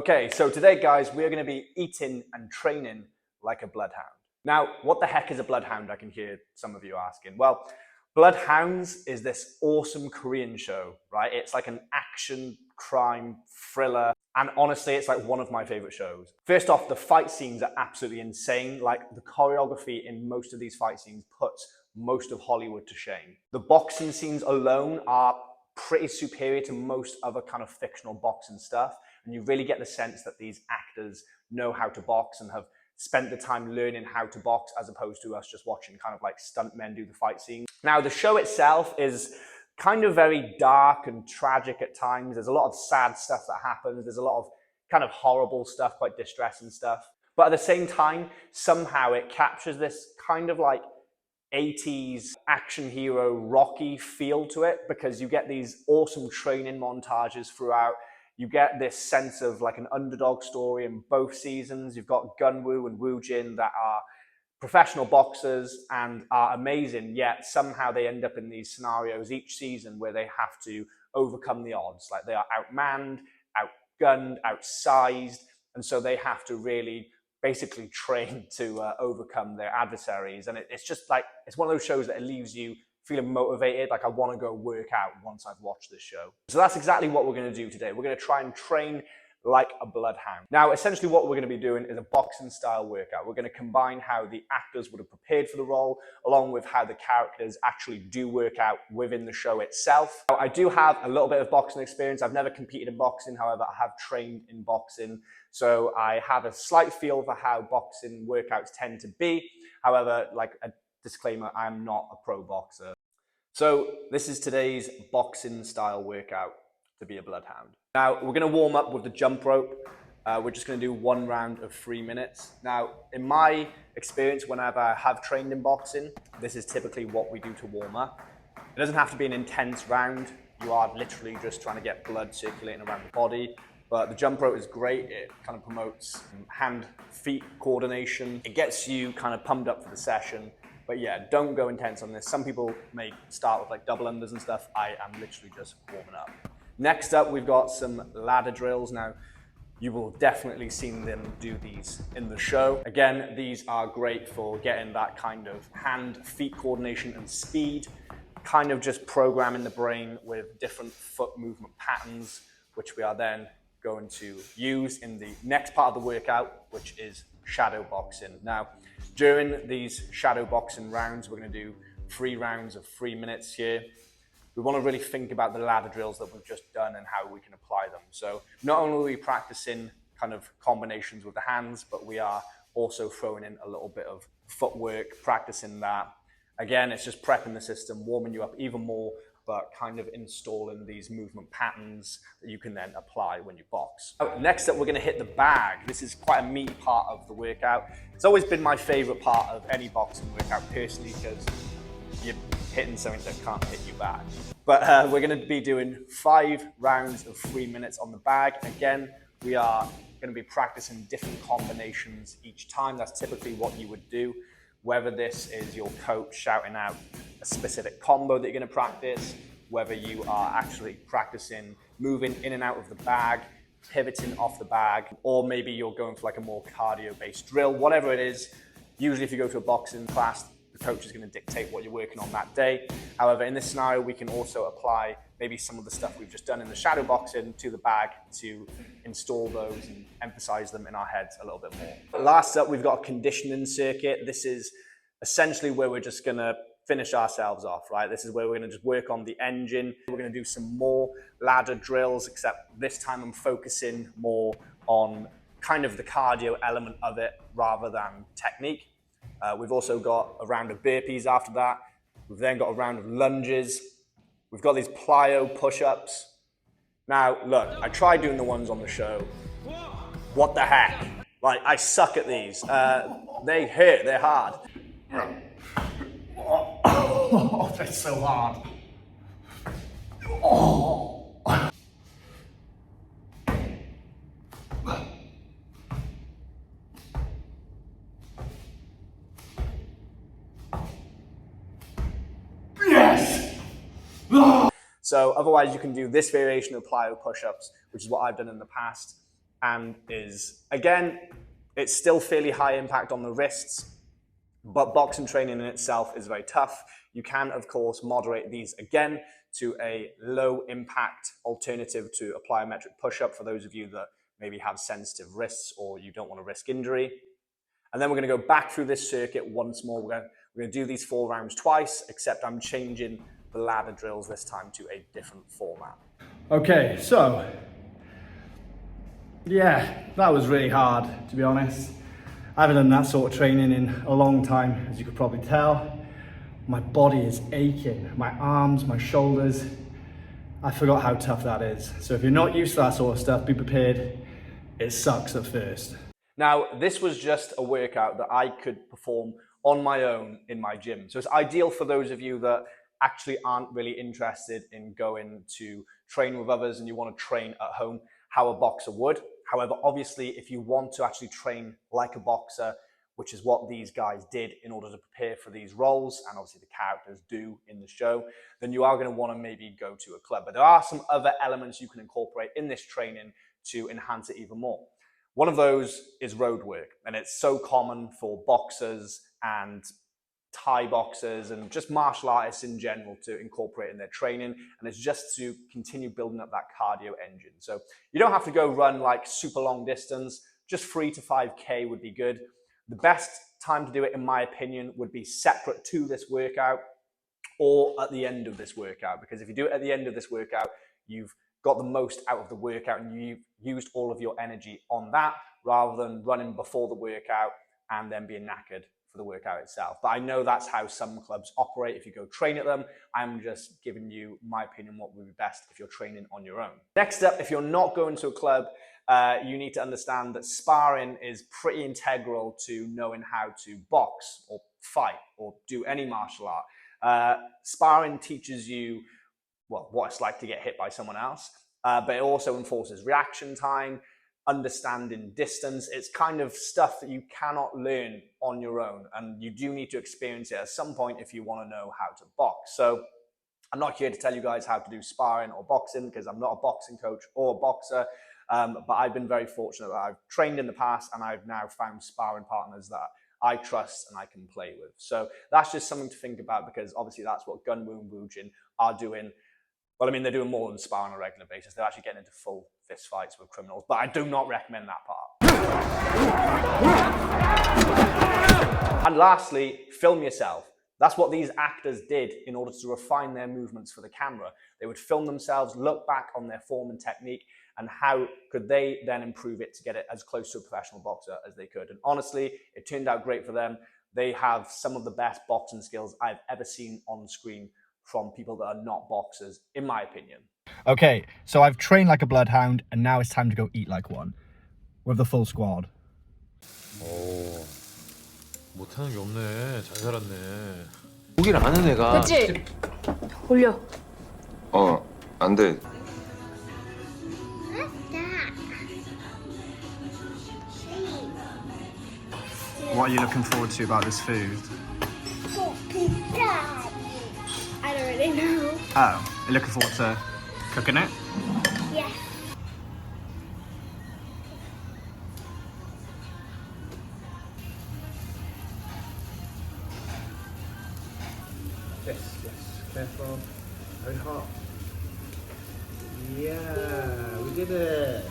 Okay, so today, guys, we're going to be eating and training like a bloodhound. Now, what the heck is a bloodhound? I can hear some of you asking. Well, Bloodhounds is this awesome Korean show, right? It's like an action, crime, thriller, and honestly, it's like one of my favorite shows. First off, the fight scenes are absolutely insane. Like, the choreography in most of these fight scenes puts most of Hollywood to shame. The boxing scenes alone are pretty superior to most other kind of fictional boxing stuff. And you really get the sense that these actors know how to box and have spent the time learning how to box, as opposed to us just watching kind of like stuntmen do the fight scene. Now, the show itself is kind of very dark and tragic at times. There's a lot of sad stuff that happens. There's a lot of kind of horrible stuff, quite distressing stuff. But at the same time, somehow it captures this kind of like 80s action hero Rocky feel to it, because you get these awesome training montages throughout. You get this sense of like an underdog story in both seasons. You've got Gunwoo and Woojin that are professional boxers and are amazing, yet somehow they end up in these scenarios each season where they have to overcome the odds. Like, they are outmanned, outgunned, outsized, and so they have to really basically train to overcome their adversaries. And it's just like, it's one of those shows that it leaves you feeling motivated, like I want to go work out once I've watched this show. So that's exactly what we're going to do today. We're going to try and train like a bloodhound. Now, essentially what we're going to be doing is a boxing style workout. We're going to combine how the actors would have prepared for the role, along with how the characters actually do work out within the show itself. Now, I do have a little bit of boxing experience. I've never competed in boxing. However, I have trained in boxing. So I have a slight feel for how boxing workouts tend to be. However, like a disclaimer, I'm not a pro boxer. So this is today's boxing style workout to be a bloodhound. Now, we're going to warm up with the jump rope. We're just going to do one round of 3 minutes. Now, in my experience, whenever I have trained in boxing, this is typically what we do to warm up. It doesn't have to be an intense round. You are literally just trying to get blood circulating around the body. But the jump rope is great. It kind of promotes hand-feet coordination. It gets you kind of pumped up for the session. But yeah, don't go intense on this. Some people may start with like double unders and stuff. I am literally just warming up. Next up, we've got some ladder drills. Now, you will definitely seen them do these in the show. Again, these are great for getting that kind of hand-feet coordination and speed, kind of just programming the brain with different foot movement patterns, which we are then going to use in the next part of the workout, which is shadow boxing. Now, during these shadow boxing rounds, we're going to do 3 rounds of 3 minutes here. We want to really think about the ladder drills that we've just done and how we can apply them. So not only are we practicing kind of combinations with the hands, but we are also throwing in a little bit of footwork, practicing that. Again, it's just prepping the system, warming you up even more, but kind of installing these movement patterns that you can then apply when you box. Next up, we're going to hit the bag. This is quite a meaty part of the workout. It's always been my favorite part of any boxing workout personally, because you're hitting something that can't hit you back. But we're going to be doing 5 rounds of 3 minutes on the bag. Again, we are going to be practicing different combinations each time. That's typically what you would do, whether this is your coach shouting out a specific combo that you're going to practice, whether you are actually practicing moving in and out of the bag, pivoting off the bag, or maybe you're going for like a more cardio-based drill. Whatever it is, usually if you go to a boxing class, the coach is going to dictate what you're working on that day. However, in this scenario, we can also apply maybe some of the stuff we've just done in the shadow boxing to the bag to install those and emphasize them in our heads a little bit more. Last up, we've got a conditioning circuit. This is essentially where we're just going to finish ourselves off, right? This is where we're going to just work on the engine. We're going to do some more ladder drills, except this time I'm focusing more on kind of the cardio element of it rather than technique. We've also got a round of burpees after that. We've then got a round of lunges. We've got these plyo push-ups. Now, look, I tried doing the ones on the show. What the heck? Like, I suck at these. They hurt, they're hard. Oh, that's so hard. Oh. Yes. So otherwise you can do this variation of plyo push-ups, which is what I've done in the past. and is, again, it's still fairly high impact on the wrists, but boxing training in itself is very tough. You can, of course, moderate these again to a low impact alternative to a plyometric push-up for those of you that maybe have sensitive wrists or you don't want to risk injury. And then we're going to go back through this circuit once more. We're going to do these 4 rounds twice, except I'm changing the ladder drills this time to a different format. Okay, so, yeah, that was really hard, to be honest. I haven't done that sort of training in a long time, as you could probably tell. My body is aching, my arms, my shoulders. I forgot how tough that is. So if you're not used to that sort of stuff, be prepared. It sucks at first. Now, this was just a workout that I could perform on my own in my gym. So it's ideal for those of you that actually aren't really interested in going to train with others and you want to train at home how a boxer would. However, obviously, if you want to actually train like a boxer, which is what these guys did in order to prepare for these roles, and obviously the characters do in the show, then you are going to want to maybe go to a club. But there are some other elements you can incorporate in this training to enhance it even more. One of those is road work, and it's so common for boxers and Thai boxers and just martial artists in general to incorporate in their training, and it's just to continue building up that cardio engine. So you don't have to go run like super long distance, just 3 to 5K would be good. The best time to do it, in my opinion, would be separate to this workout or at the end of this workout, because if you do it at the end of this workout, you've got the most out of the workout and you've used all of your energy on that rather than running before the workout and then being knackered for the workout itself. But I know that's how some clubs operate. If you go train at them, I'm just giving you my opinion what would be best if you're training on your own. Next up, if you're not going to a club, you need to understand that sparring is pretty integral to knowing how to box or fight or do any martial art. Sparring teaches you what it's like to get hit by someone else, but it also enforces reaction time, understanding distance. It's kind of stuff that you cannot learn on your own, and you do need to experience it at some point if you want to know how to box. So I'm not here to tell you guys how to do sparring or boxing because I'm not a boxing coach or a boxer, but I've been very fortunate that I've trained in the past and I've now found sparring partners that I trust and I can play with. So that's just something to think about, because obviously that's what Gunwoo and Woojin are doing. Well, I mean, they're doing more than spar on a regular basis. They're actually getting into full fist fights with criminals, but I do not recommend that part. And lastly, film yourself. That's what these actors did in order to refine their movements for the camera. They would film themselves, look back on their form and technique, and how could they then improve it to get it as close to a professional boxer as they could. And honestly, it turned out great for them. They have some of the best boxing skills I've ever seen on screen from people that are not boxers, in my opinion. Okay, so I've trained like a bloodhound, and now it's time to go eat like one. With the full squad. 오, 못하는 게 없네. 잘 살았네. 보기를 아는 애가. 됐지? 올려. 안 돼. What are you looking forward to about this food? I don't really know. Oh, you're looking forward to cooking it? Yeah. Yes, careful. Very hot. Yeah, we did it.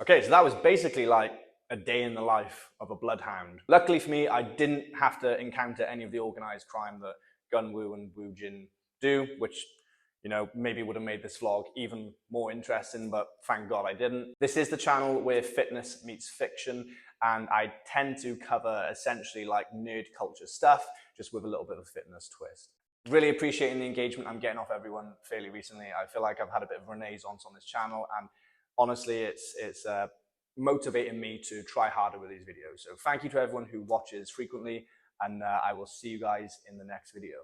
Okay, so that was basically like a day in the life of a bloodhound. Luckily for me, I didn't have to encounter any of the organized crime that Gunwoo and Woojin do, which, you know, maybe would have made this vlog even more interesting, but thank God I didn't. This is the channel where fitness meets fiction, and I tend to cover essentially like nerd culture stuff, just with a little bit of a fitness twist. Really appreciating the engagement I'm getting off everyone fairly recently. I feel like I've had a bit of a renaissance on this channel, and honestly, it's motivating me to try harder with these videos. So thank you to everyone who watches frequently, and I will see you guys in the next video.